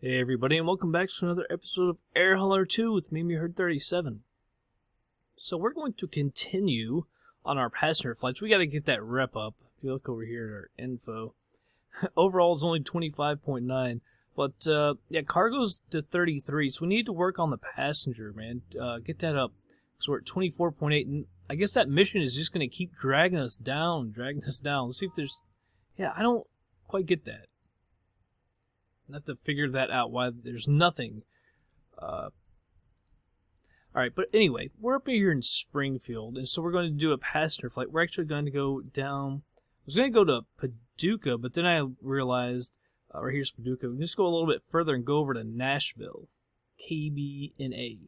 Hey everybody, and welcome back to another episode of Air Hauler 2 with me, Herd 37. So we're going to continue on our passenger flights. We got to get that rep up. If you look over here at our info, overall it's only 25.9, but yeah, cargo's to 33. So we need to work on the passenger, man. Get that up. So we're at 24.8, and I guess that mission is just going to keep dragging us down. Let's see if there's. Yeah, I don't quite get that. I have to figure that out, why there's nothing. Alright, but anyway, we're up here in Springfield, and so we're going to do a passenger flight. We're actually going to go down. I was going to go to Paducah, but then I realized, right here's Paducah, we can just go a little bit further and go over to Nashville, KBNA.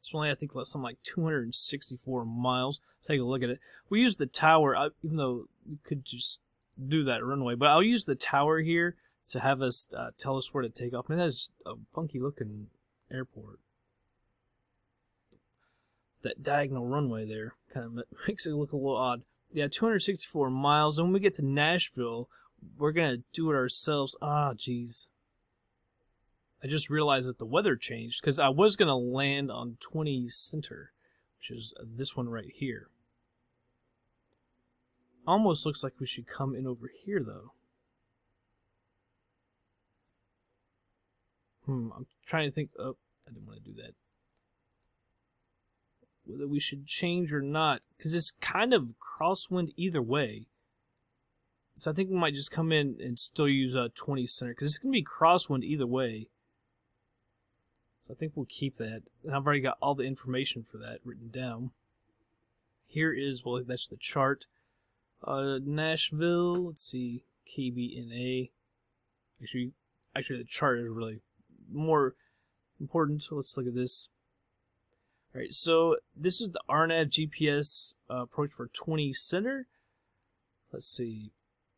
It's only, I think, something like 264 miles. Take a look at it. We use the tower, even though we could just do that runway, but I'll use the tower here to have us tell us where to take off. Man, that's a funky looking airport. That diagonal runway there kind of makes it look a little odd. Yeah, 264 miles, and when we get to Nashville, we're gonna do it ourselves. Ah, jeez. I just realized that the weather changed, because I was gonna land on 20 Center, which is this one right here. Almost looks like we should come in over here, though. I'm trying to think. Oh, I didn't want to do that. Whether we should change or not, because it's kind of crosswind either way. So I think we might just come in and still use 20 Center, because it's going to be crosswind either way. So I think we'll keep that. And I've already got all the information for that written down. Here is, well, that's the chart. Nashville, let's see, KBNA. Actually, the chart is really more important. So let's look at this. All right, so this is the RNAV GPS approach for 20 Center. Let's see.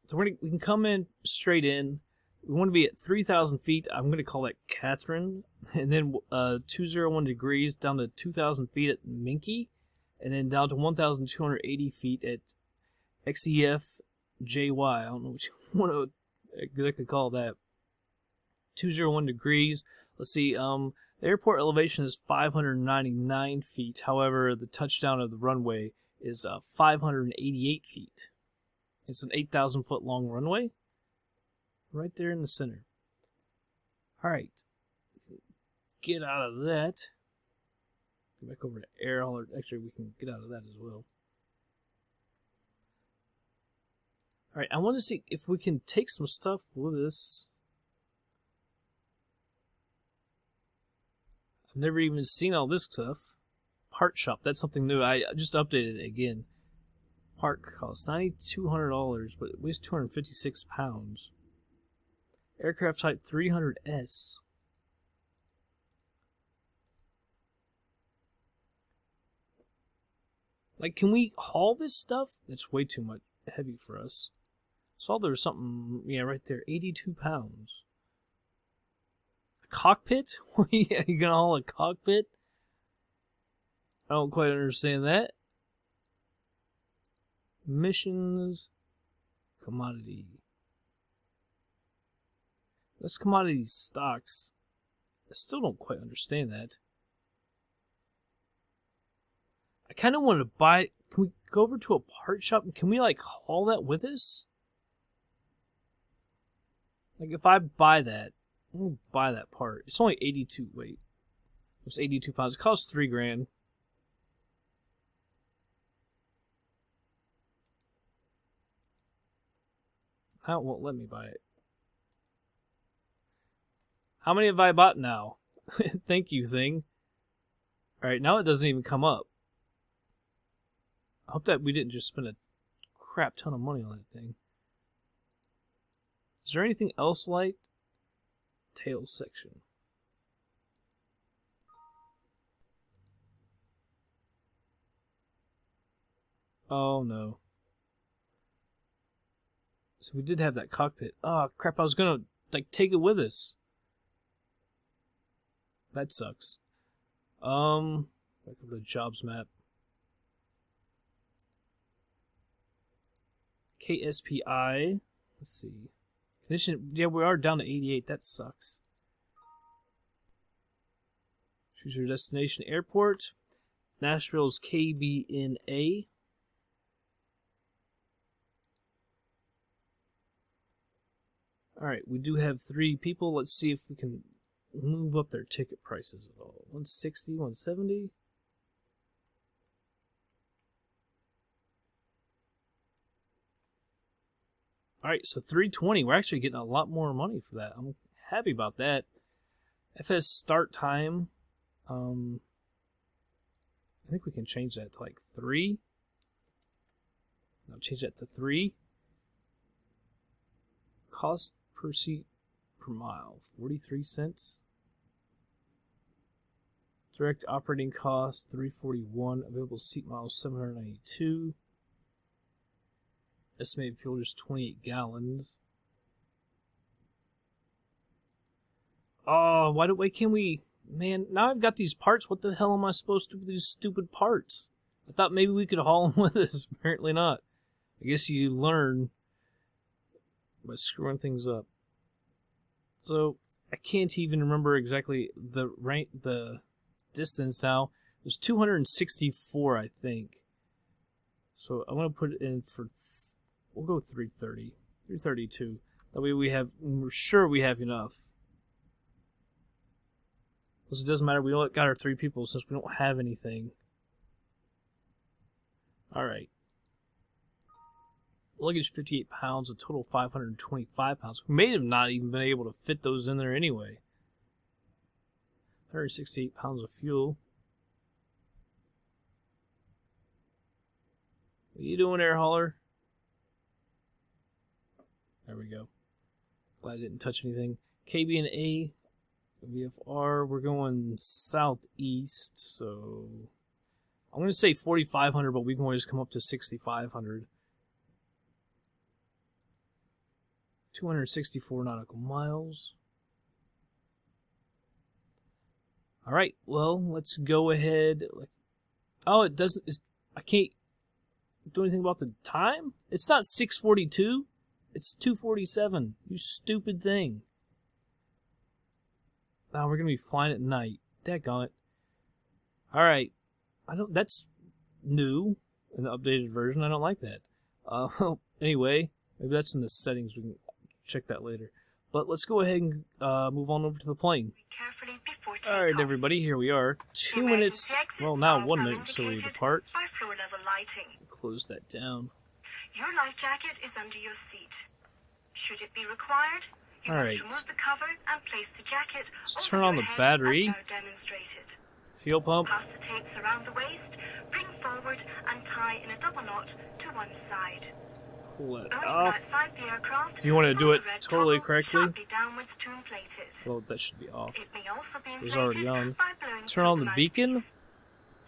So we can come in straight in. We want to be at 3,000 feet. I'm going to call that Catherine. And then 201 degrees down to 2,000 feet at Minky. And then down to 1,280 feet at XEFJY. I don't know what you want to exactly call that. 201 degrees. Let's see. The airport elevation is 599 feet. However, the touchdown of the runway is 588 feet. It's an 8,000 foot long runway. Right there in the center. Alright. Get out of that. Go back over to Air Hauler. Actually, we can get out of that as well. Alright, I want to see if we can take some stuff with us. I've never even seen all this stuff. Part shop, that's something new. I just updated it again. Part costs $9,200, but it weighs 256 pounds. Aircraft type 300S. Like, can we haul this stuff? It's way too much heavy for us. Saw there was something, yeah, right there, 82 pounds. A cockpit? Yeah, you gonna haul a cockpit? I don't quite understand that. Missions, commodity. That's commodity stocks. I still don't quite understand that. I kind of want to buy. Can we go over to a part shop and can we like haul that with us? Like if I buy that, I'm gonna buy that part. It's only 82. Wait, it's 82 pounds. It costs $3,000. How it won't let me buy it. How many have I bought now? Thank you, thing. Alright, now it doesn't even come up. I hope that we didn't just spend a crap ton of money on that thing. Is there anything else like? Tail section. Oh no. So we did have that cockpit. Oh crap, I was gonna like take it with us. That sucks. Back over to the jobs map. KSPI. Let's see. Condition, yeah, we are down to 88. That sucks. Choose your destination airport. Nashville's KBNA. Alright, we do have 3 people. Let's see if we can move up their ticket prices at all. 160, 170. Alright, so 320. We're actually getting a lot more money for that. I'm happy about that. FS start time. I think we can change that to like 3. I'll change that to 3. Cost per seat per mile, 43 cents. Direct operating cost, 341. Available seat miles, 792. Estimated fuel just 28 gallons. Oh, why can't we... Man, now I've got these parts. What the hell am I supposed to do with these stupid parts? I thought maybe we could haul them with us. Apparently not. I guess you learn by screwing things up. So, I can't even remember exactly the distance now. It was 264, I think. So, I'm going to put it in for... We'll go 330. 332. That way we're sure we have enough. Because it doesn't matter, we only got our 3 people since we don't have anything. Alright. Luggage 58 pounds, a total 525 pounds. We may have not even been able to fit those in there anyway. 168 pounds of fuel. What are you doing there, hauler? There we go. Glad I didn't touch anything. KBNA, VFR, we're going southeast, so I'm going to say 4,500, but we can always come up to 6,500. 264 nautical miles. Alright, well, let's go ahead. Oh, it doesn't... I can't do anything about the time? It's not 6:42. It's 2:47. You stupid thing. Now we're going to be flying at night. Daggone it. Alright. That's new in the updated version. I don't like that. Anyway, maybe that's in the settings. We can check that later. But let's go ahead and move on over to the plane. Alright, everybody, here we are. 2 minutes, well, now 1 minute until we depart. Close that down. Your life jacket is under your seat. Should it be required, you must remove the cover and place the jacket Let's turn on the battery. Fuel pump. Pass the tapes around the waist, bring forward and tie in a double knot to one side. Pull it off. If you want to do it totally correctly, well, that should be off. It was already on. Turn on the beacon.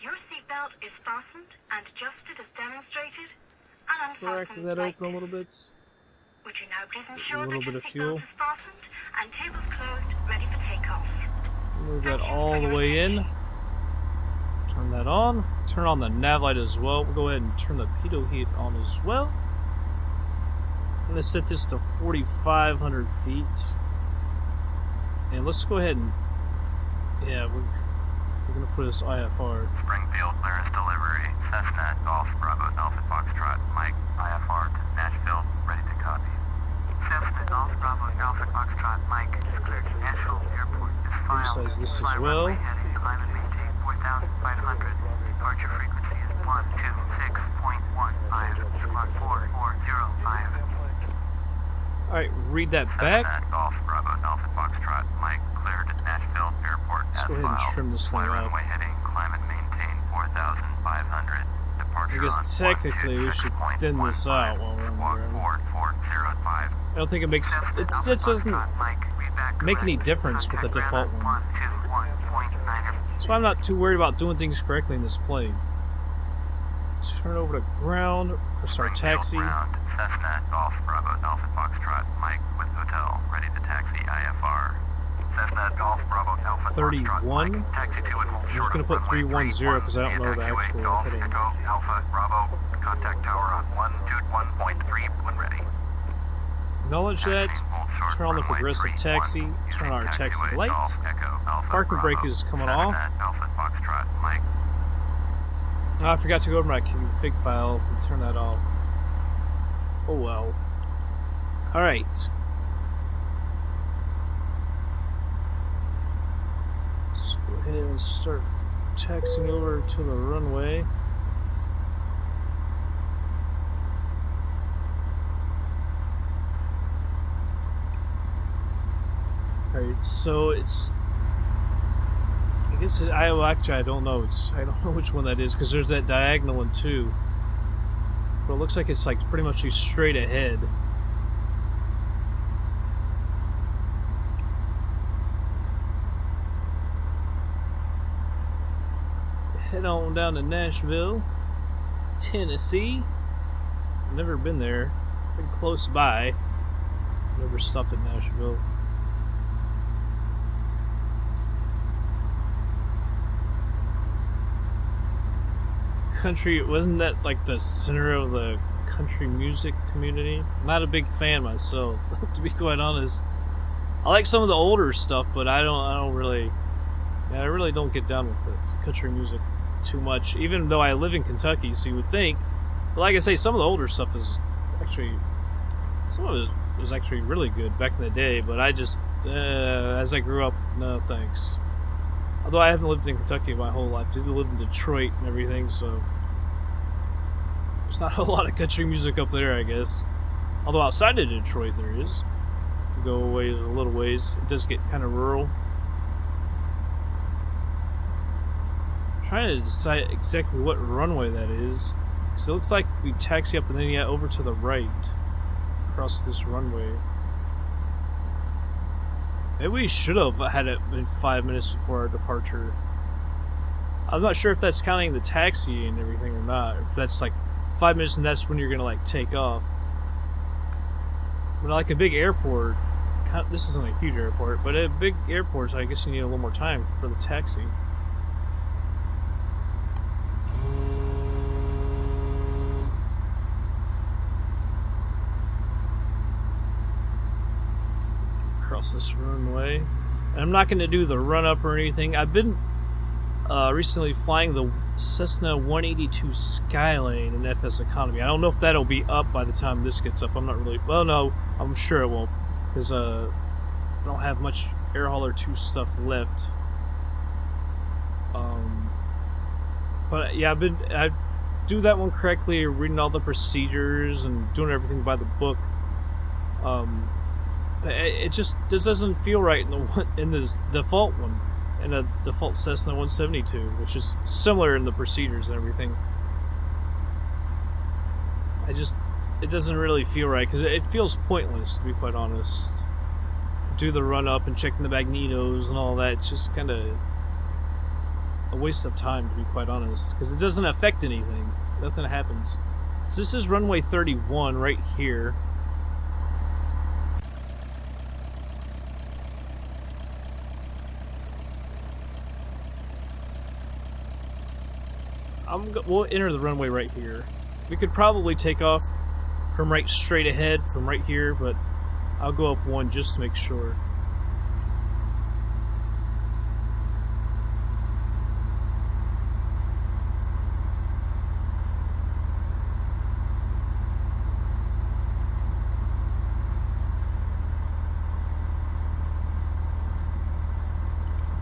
Your seatbelt is fastened and adjusted as demonstrated. Crack that open a little bit. Would you now please ensure a little that bit your of fuel. seatbelt is fastened and tables closed, ready for takeoff. Move that all the way in. Turn that on. Turn on the nav light as well. We'll go ahead and turn the pitot heat on as well. I'm going to set this to 4,500 feet. And let's go ahead and... Yeah, we're going to put this IFR. Springfield, clearance delivery. Cessna, Golf, Bravo, Alpha, Foxtrot, Mike, IFR to Nashville, ready to copy. Cessna, Golf, Bravo, Alpha, Foxtrot, Mike, cleared to Nashville Airport. Exercise this as well. Climb and maintain 4,500. Departure frequency is 126.15. Squawk 4405. Alright, read that back. Cessna, Golf, Bravo, Alpha, Foxtrot, Mike, cleared at Nashville Airport. Let's go ahead and trim this thing up. Runway heading, climb and maintain 4,500. Departure I guess technically we should thin this out while we're on the ground. I don't think it makes... It doesn't make any difference with the default one. So I'm not too worried about doing things correctly in this plane. Turn over to ground, press our taxi. Cessna, Golf, Bravo, Alpha, Foxtrot, Mike with hotel, ready to taxi IFR. Cessna, Golf, Bravo, Alpha, 31. Taxi to I'm just going to put 310 because I don't know the actual heading. Alpha, Bravo, contact tower on 121.3 when ready. Acknowledge that. Hold turn on the progressive taxi, turn on our taxi light. Parking brake is coming off. Oh, I forgot to go over my config file and turn that off. Oh well. Alright. Let's go ahead and start taxiing over to the runway. Alright, so it's... I guess actually I don't know. I don't know which one that is because there's that diagonal one too. But it looks like it's like pretty much straight ahead. Head on down to Nashville, Tennessee. Never been there. Been close by. Never stopped at Nashville. Country, wasn't that like the center of the country music community? I'm not a big fan myself, to be quite honest. I like some of the older stuff, but I really don't get down with the country music too much. Even though I live in Kentucky, so you would think. But like I say, some of the older stuff is actually, some of it was actually really good back in the day. But I just, as I grew up, no thanks. Although I haven't lived in Kentucky my whole life, I did live in Detroit and everything, so there's not a lot of country music up there, I guess. Although outside of Detroit there is. If you go away a little ways, it does get kind of rural. I'm trying to decide exactly what runway that is, because it looks like we taxi up and then over to the right, across this runway. Maybe we should have had it been 5 minutes before our departure. I'm not sure if that's counting the taxi and everything or not. Or if that's like 5 minutes and that's when you're gonna like take off. But like a big airport, this isn't a huge airport, but a big airport, so I guess you need a little more time for the taxi. Across this runway, and I'm not going to do the run up or anything. I've been recently flying the Cessna 182 Skylane in FS Economy. I don't know if that'll be up by the time this gets up. I'm not really, well, no, I'm sure it won't, because I don't have much Air Hauler 2 stuff left. But yeah, I do that one correctly, reading all the procedures and doing everything by the book. It just doesn't feel right in this default one, in a default Cessna 172, which is similar in the procedures and everything. It doesn't really feel right because it feels pointless, to be quite honest. Do the run up and checking the magnetos and all that. It's just kind of a waste of time, to be quite honest, because it doesn't affect anything. Nothing happens. So this is runway 31 right here. We'll enter the runway right here. We could probably take off from right straight ahead from right here, but I'll go up one just to make sure.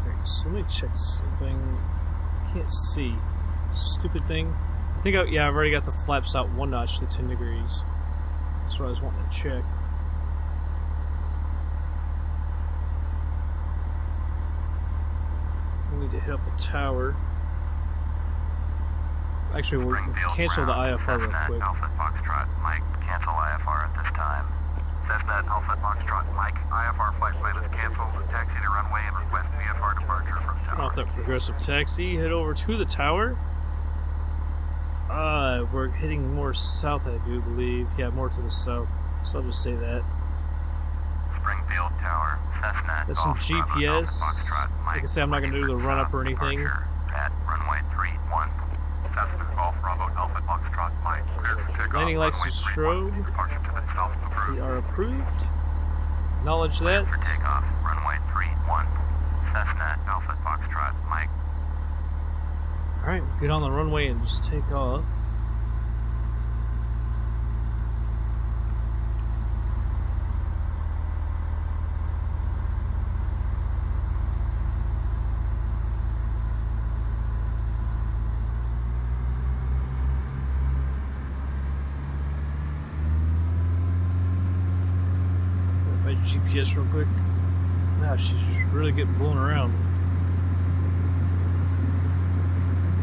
Alright, so let me check something. I can't see. Stupid thing. I think, yeah, I've already got the flaps out one notch to 10 degrees. That's what I was wanting to check. We need to hit up the tower. Actually, we'll cancel the IFR real quick. Alpha Foxtrot, Mike, cancel IFR at this time. Cessna Alpha Foxtrot, Mike, IFR flight plan is canceled. Taxi to runway and request VFR departure from tower. Turn off that progressive taxi, head over to the tower. We're heading more south, I do believe. Yeah, more to the south. So I'll just say that. Springfield Tower, Cessna. That's some GPS. Like I say, I'm not going to do the run up or anything. At runway 31. Cessna Golf Bravo Alpha Foxtrot, Mike. Landing lights and strobe. We are approved. Acknowledge that. For takeoff, runway 31. Cessna Alpha Foxtrot, Mike. Alright, we'll get on the runway and just take off. GPS real quick. Now she's really getting blown around.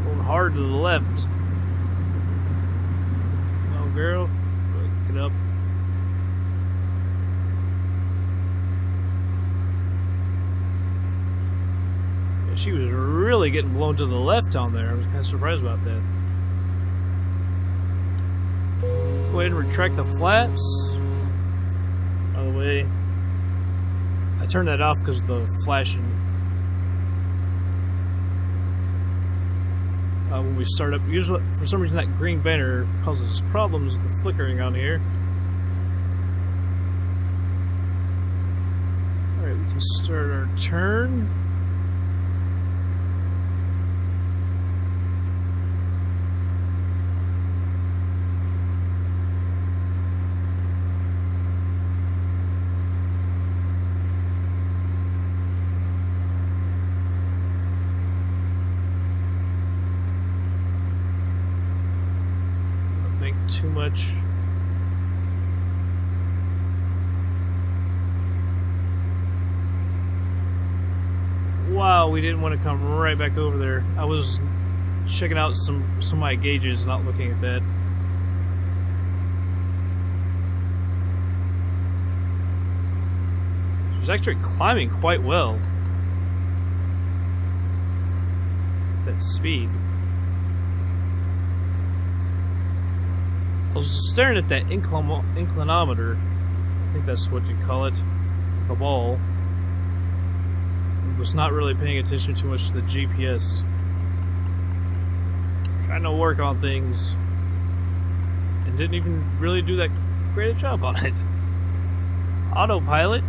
Going hard to the left. Oh, girl. Get up. Yeah, she was really getting blown to the left on there. I was kind of surprised about that. Go ahead and retract the flaps. By the way, I turned that off because of the flashing. When we start up, usually for some reason that green banner causes problems with the flickering on here. Alright, we can start our turn. Too much. Wow, we didn't want to come right back over there. I was checking out some of my gauges, not looking at that. She was actually climbing quite well. That speed. I was staring at that inclinometer. I think that's what you call it. The ball. I was not really paying attention too much to the GPS. Trying to work on things. And didn't even really do that great a job on it. Autopilot.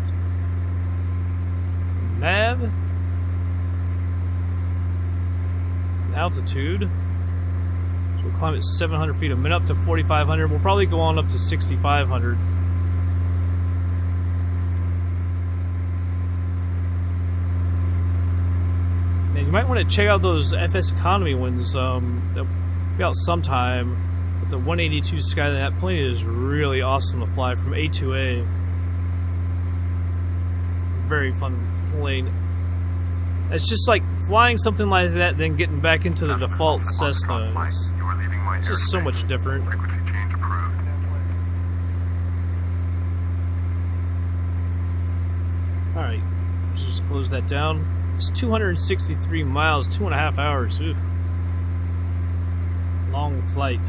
Nav. Altitude. We'll climb at 700 feet a minute up to 4,500. We'll probably go on up to 6,500. And you might want to check out those FS Economy ones. They'll be out sometime. But the 182 Skyline, that plane is really awesome to fly from A to A. Very fun plane. It's just like flying something like that, then getting back into the default Cessna. It's just so much different. Alright, let's just close that down. It's 263 miles, 2.5 hours. Oof. Long flight.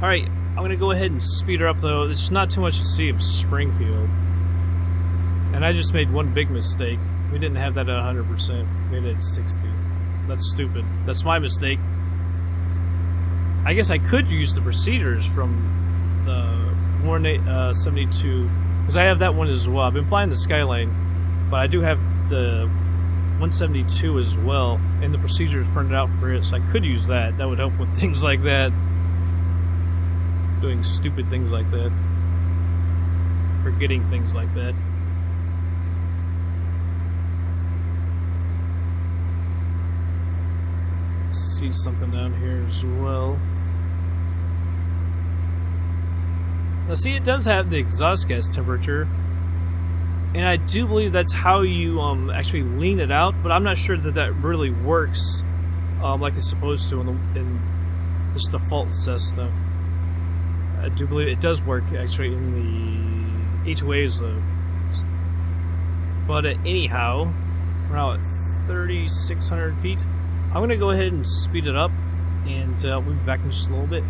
Alright, I'm going to go ahead and speed her up though. There's not too much to see of Springfield. And I just made one big mistake. We didn't have that at 100%. We had it at 60. That's stupid. That's my mistake. I guess I could use the procedures from the 172, because I have that one as well. I've been flying the Skyline, but I do have the 172 as well, and the procedures printed out for it, so I could use that. That would help with things like that. Doing stupid things like that. Forgetting things like that. See something down here as well. Now see, it does have the exhaust gas temperature, and I do believe that's how you actually lean it out, but I'm not sure that that really works like it's supposed to in this default Cessna. I do believe it does work actually in the A2As though. But anyhow, we're now at 3,600 feet. I'm going to go ahead and speed it up, and we'll be back in just a little bit.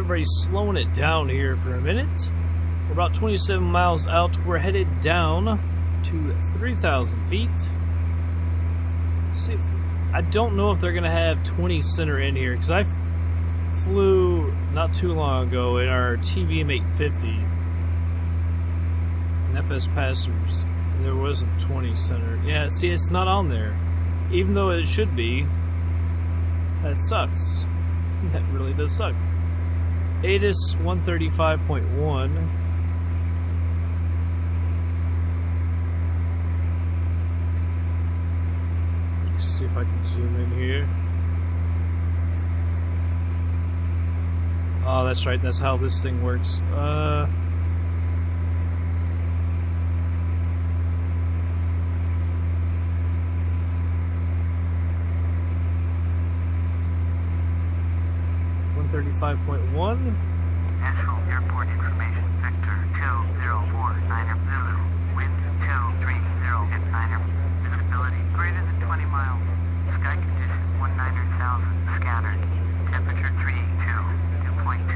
Everybody's slowing it down here for a minute. We're about 27 miles out. We're headed down to 3,000 feet. See, I don't know if they're going to have 20 center in here, because I flew not too long ago in our TVM 850 in FS Passengers. There wasn't 20 center. Yeah, see, it's not on there. Even though it should be. That sucks. That really does suck. Addons 135.1. Let's see if I can zoom in here. Oh, that's right. That's how this thing works. 35.1. Nashville Airport Information Vector 2049er Zulu. Wind 230 at 9er. Visibility greater than 20 miles. Sky condition 19,000. Scattered. Temperature 2.24.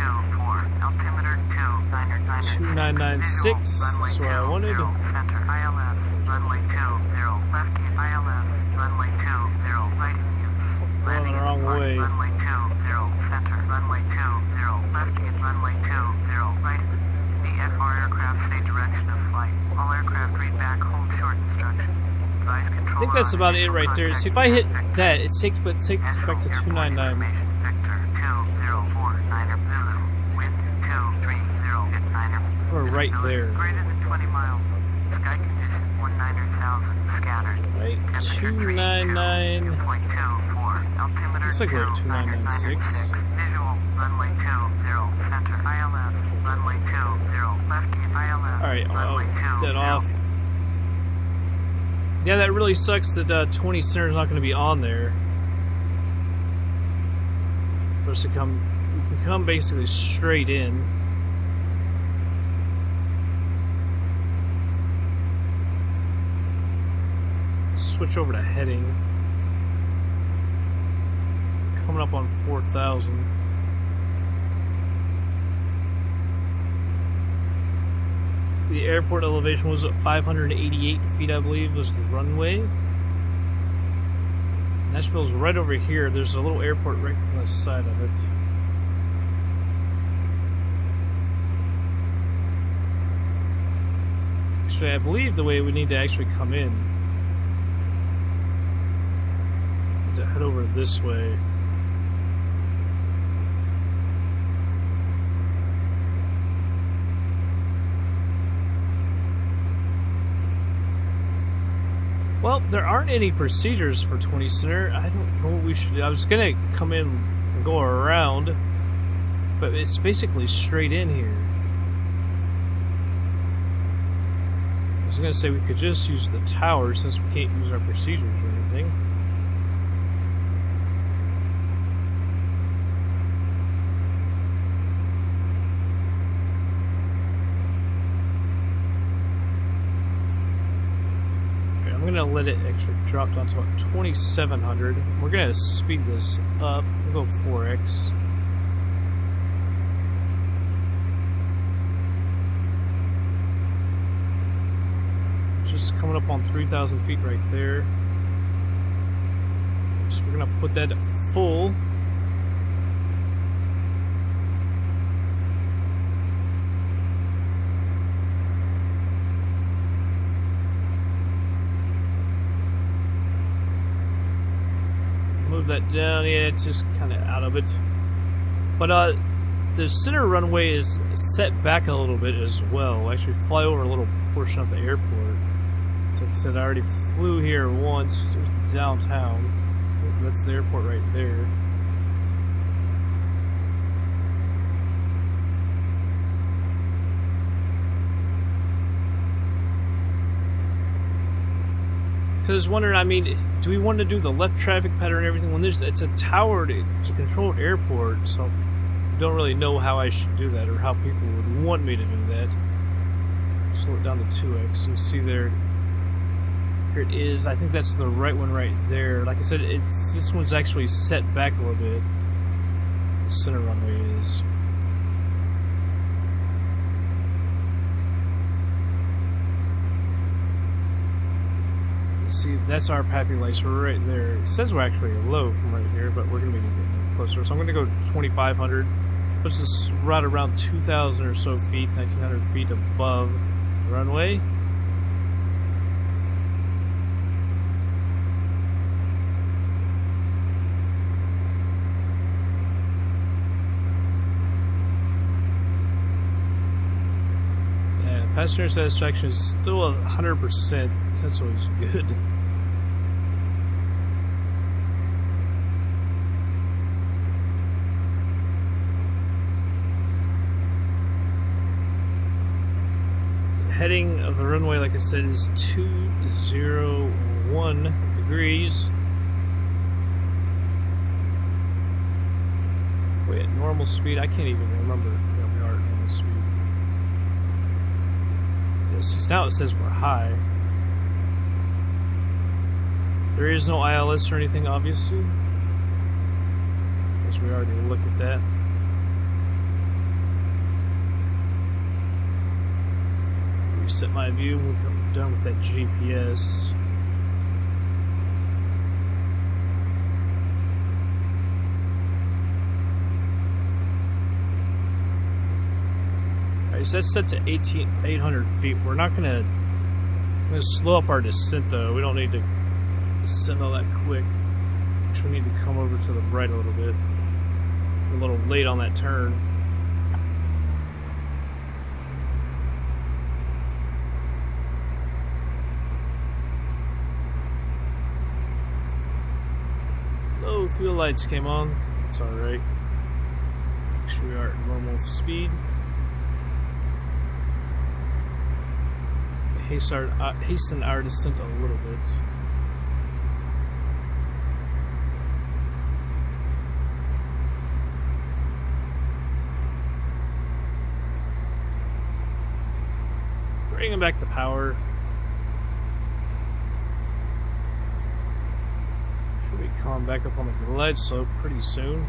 Altimeter 2996. That's what I wanted. Center ILS. Runway 20. Left ILS. Runway 20. Right in use. Going the wrong way. Runway 20. Center. Runway 20. Left in runway 20. Right. VFR aircraft stay direction of flight. All aircraft read back hold short instructions. Advise control. I think that's about it right there. See, if I hit that, it takes back to 299. Vector 2049er Zulu. Wind 230 at 9er. We're right there. Greater than 20 miles. Sky condition 19,000. Scattered. Right, 299. 2.24. Altimeter Looks like we're at 2996. Visual. Runway 20. Center ILS. Runway 20. Left ILS. Alright, I'll get that off. Yeah, that really sucks that 20 center is not going to be on there. For us to come, we can come basically straight in. Switch over to heading. Coming up on 4,000. The airport elevation was at 588 feet, I believe, was the runway. Nashville's right over here. There's a little airport right on the side of it. Actually, I believe the way we need to actually come in is to head over this way. Well, there aren't any procedures for 20 center. I don't know what we should do. I was gonna come in and go around, but it's basically straight in here. I was gonna say we could just use the tower since we can't use our procedures or anything. I'm gonna let it actually drop down to about 2,700. We're gonna speed this up. We'll go 4x. Just coming up on 3,000 feet right there. So we're gonna put that at full. Move that down. Yeah, it's just kind of out of it. But the center runway is set back a little bit as well. We'll actually fly over a little portion of the airport. Like I said, I already flew here once. There's downtown. That's the airport right there. Because I was wondering, I mean, do we want to do the left traffic pattern and everything when it's a towered, it's a controlled airport, so I don't really know how I should do that or how people would want me to do that. Slow it down to 2x. You see there, here it is. I think that's the right one right there. Like I said, this one's actually set back a little bit. The center runway is. See, that's our PAPI lights right there. It says we're actually low from right here, but we're going to be getting closer. So I'm going to go 2,500, which is right around 2,000 or so feet, 1,900 feet above the runway. Passenger satisfaction is still 100%. That's always good. The heading of the runway, like I said, is 201 degrees. Wait, at normal speed? I can't even remember where we are at normal speed. Now it says we're high. There is no ILS or anything, obviously. As we already looked at that. Reset my view when we're done with that GPS. So that's set to 800 feet. We're not gonna slow up our descent though. We don't need to descend all that quick. Actually, we need to come over to the right a little bit. We're a little late on that turn. Low fuel lights came on. It's alright. Make sure we are at normal speed. Hasten our descent a little bit. Bringing back the power. Should be coming back up on the glide slope pretty soon.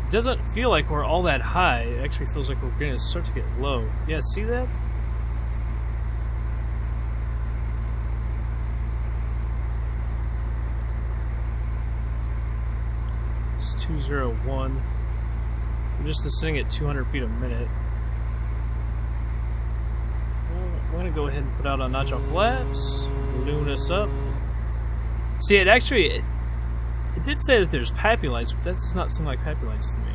It doesn't feel like we're all that high. It actually feels like we're going to start to get low. Yeah, see that? It's 201. We're just descending at 200 feet a minute. Well, I'm going to go ahead and put out a notch of flaps. Balloon us up. See, it actually... It did say that there's PAPI lights, but that does not seem like PAPI lights to me.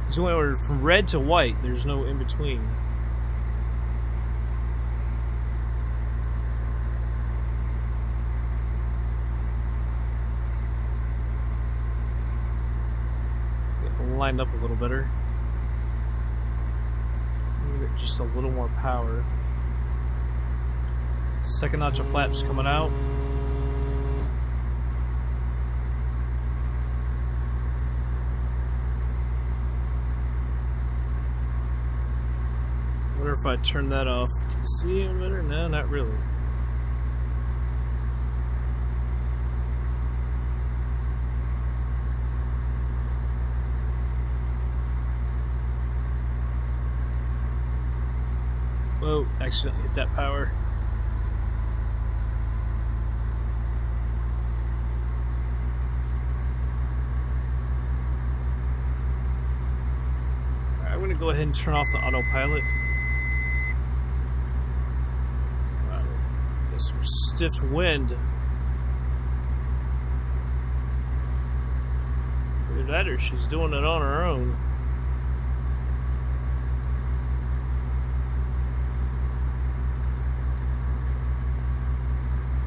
Because when we're from red to white, there's no in between. Get them lined up a little better. Get just a little more power. Second notch of flaps coming out. If I turn that off, can you see it better? No, not really. Whoa, accidentally hit that power. Alright, I'm going to go ahead and turn off the autopilot. Some stiff wind. Either that or she's doing it on her own.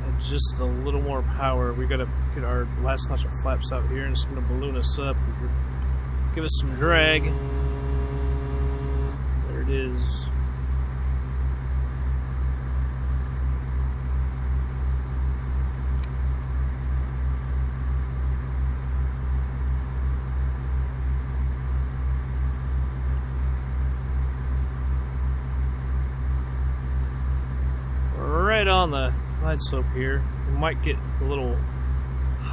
And just a little more power. We gotta get our last notch of flaps out here, and it's gonna balloon us up. Give us some drag. There it is. On the glide slope here, we might get a little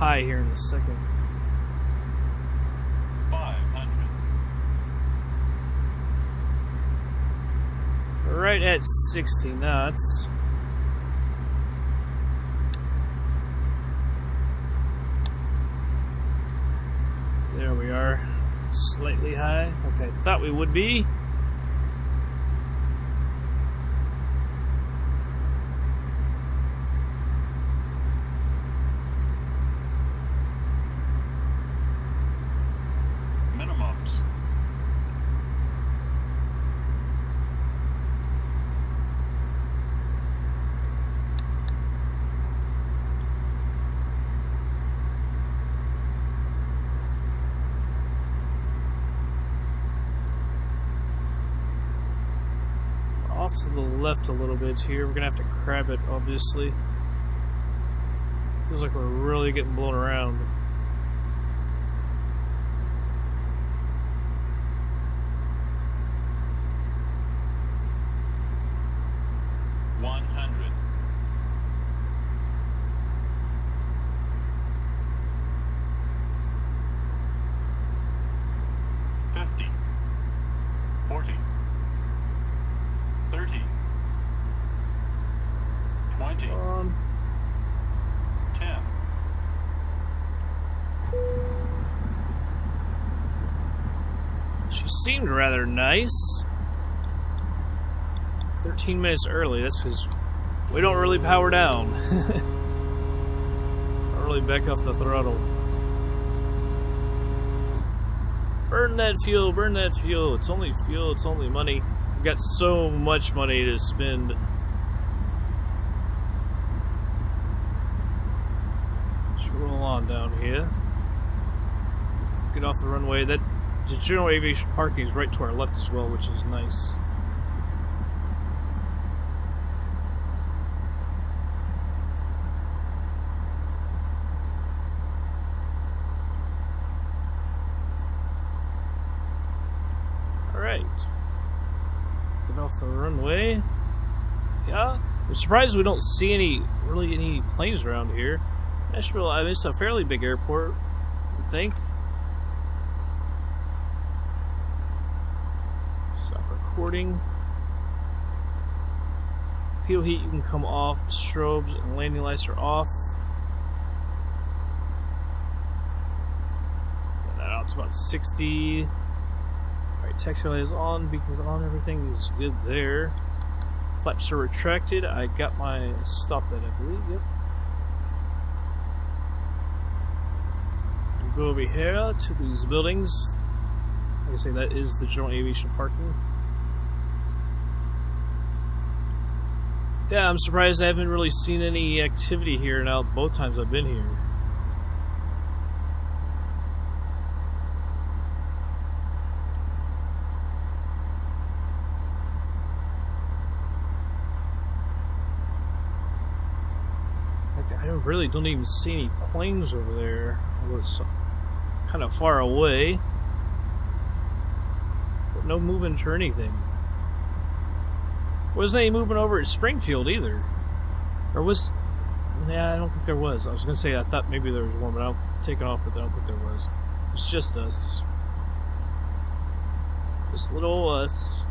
high here in a second. 500. We're right at 60 knots. There we are. Slightly high. Okay, thought we would be. Minimums. Off to the left a little bit here. We're gonna have to crab it, obviously. Feels like we're really getting blown around. She seemed rather nice. 13 minutes early, that's because we don't really power down. Don't really back up the throttle. Burn that fuel, burn that fuel. It's only fuel, it's only money. We've got so much money to spend. Let's roll on down here. Get off the runway. The general aviation parking is right to our left as well, which is nice. Alright. Get off the runway. Yeah. I'm surprised we don't see any planes around here. Nashville, I mean, it's a fairly big airport, I think. Recording. Fuel heat, you can come off. Strobes and landing lights are off. Got that out to about 60. Alright, taxi light is on, beacon's on, everything is good there. Flaps are retracted. I got my stop that, I believe. Yep. We'll go over here to these buildings. Like I say, that is the general aviation parking. Yeah, I'm surprised I haven't really seen any activity here now both times I've been here. I really don't even see any planes over there. It's kind of far away. But no movement or anything. Wasn't any movement over at Springfield either. Or was... Yeah, I don't think there was. I was going to say I thought maybe there was one, but I'll take it off, but I don't think there was. It's just us. Just little us.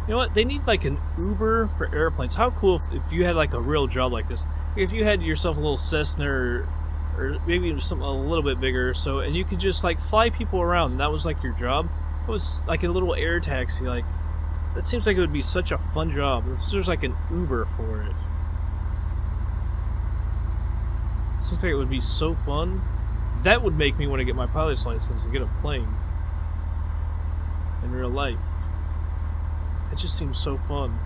You know what? They need like an Uber for airplanes. How cool if you had like a real job like this. If you had yourself a little Cessna or maybe something a little bit bigger, so, and you could just like fly people around, and that was like your job. It was like a little air taxi. Like, that seems like it would be such a fun job. If there's like an Uber for it, it seems like it would be so fun. That would make me want to get my pilot's license and get a plane in real life. It just seems so fun.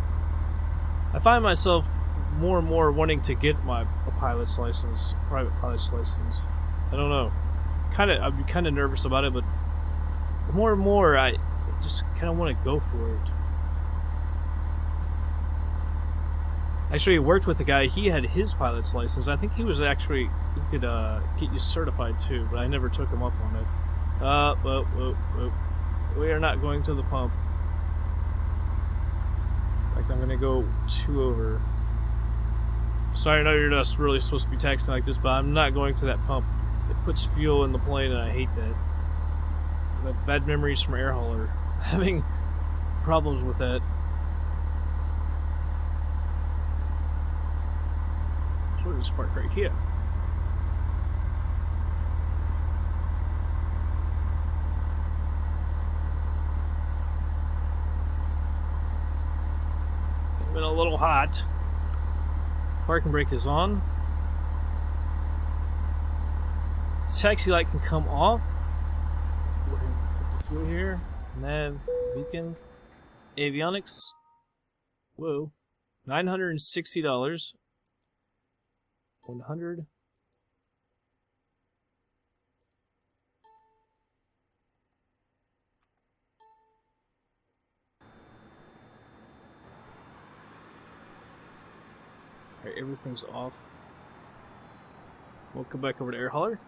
I find myself more and more wanting to get a pilot's license, private pilot's license. I don't know. I'd be kind of nervous about it, but more and more, I just kind of want to go for it. Actually, I worked with a guy. He had his pilot's license. I think he could get you certified too, but I never took him up on it. Whoa. We are not going to the pump. Like I'm gonna go 2 over. Sorry, I know you're not really supposed to be taxiing like this, but I'm not going to that pump. It puts fuel in the plane, and I hate that. I have bad memories from air hauler. Having problems with that. So we'll just park right here. It's been a little hot. Parking brake is on. Taxi light can come off. Go ahead and put the fuel here. Nav, beacon, avionics. Whoa. $960. 100. Alright, everything's off. We'll come back over to air hauler.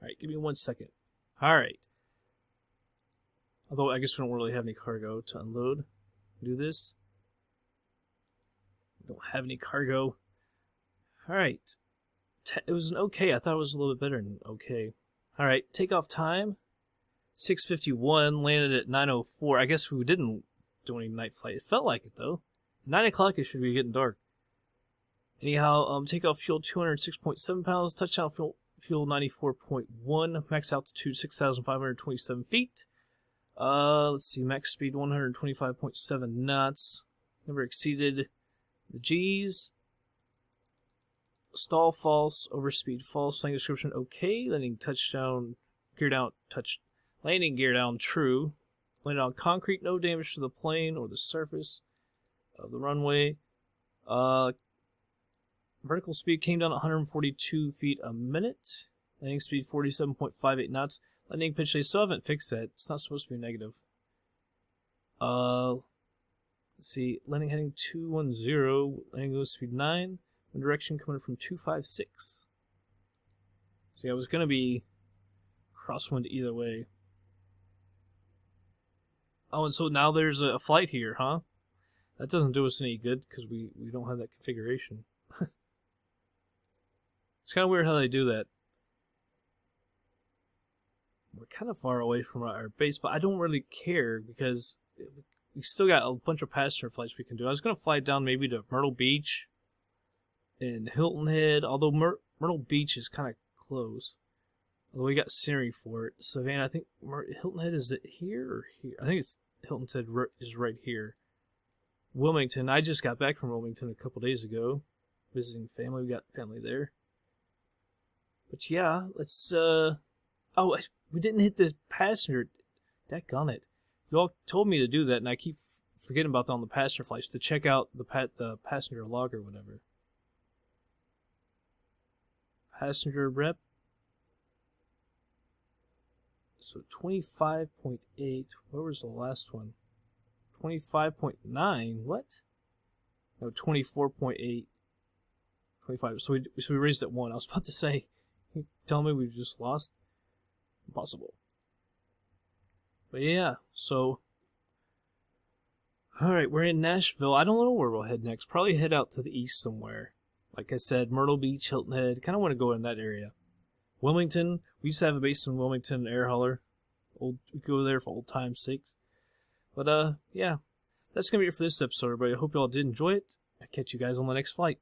Alright, give me 1 second. Alright. Although I guess we don't really have any cargo to unload. Do this. We don't have any cargo. Alright. It was an okay. I thought it was a little bit better than okay. Alright, takeoff time. 6:51, landed at 9:04. I guess we didn't do any night flight. It felt like it though. 9 o'clock it should be getting dark. Anyhow, takeoff fuel 206.7 pounds, touchdown fuel 94.1, max altitude 6,527 feet. Let's see, max speed 125.7 knots. Never exceeded the G's. Stall false, overspeed false. Flying description okay. Landing touchdown, gear down, landing gear down true. Landed on concrete, no damage to the plane or the surface of the runway. Vertical speed came down 142 feet a minute. Landing speed 47.58 knots. Landing pitch, they still haven't fixed that. It's not supposed to be negative. Let's see. Landing heading 210. Landing goes speed 9. Wind direction coming from 256. So yeah, it was going to be crosswind either way. Oh, and so now there's a flight here, huh? That doesn't do us any good because we don't have that configuration. It's kind of weird how they do that. We're kind of far away from our base, but I don't really care because we still got a bunch of passenger flights we can do. I was going to fly down maybe to Myrtle Beach and Hilton Head, although Myrtle Beach is kind of close. Although we got scenery for it. Savannah, I think Hilton Head, is it here or here? I think it's Hilton Head is right here. Wilmington, I just got back from Wilmington a couple days ago, visiting family. We got family there. But yeah, let's, oh, we didn't hit the passenger. Daggone it. You all told me to do that, and I keep forgetting about that on the passenger flights, to check out the passenger log or whatever. Passenger rep. So 25.8. Where was the last one? 25.9. What? No, 24.8. 25. So we raised it 1. I was about to say, you tell me we just lost? Impossible. But yeah, so alright, we're in Nashville. I don't know where we'll head next. Probably head out to the east somewhere. Like I said, Myrtle Beach, Hilton Head. Kind of want to go in that area. Wilmington. We used to have a base in Wilmington, air hauler. We go there for old time's sake. But yeah, that's gonna be it for this episode, everybody. I hope you all did enjoy it. I'll catch you guys on the next flight.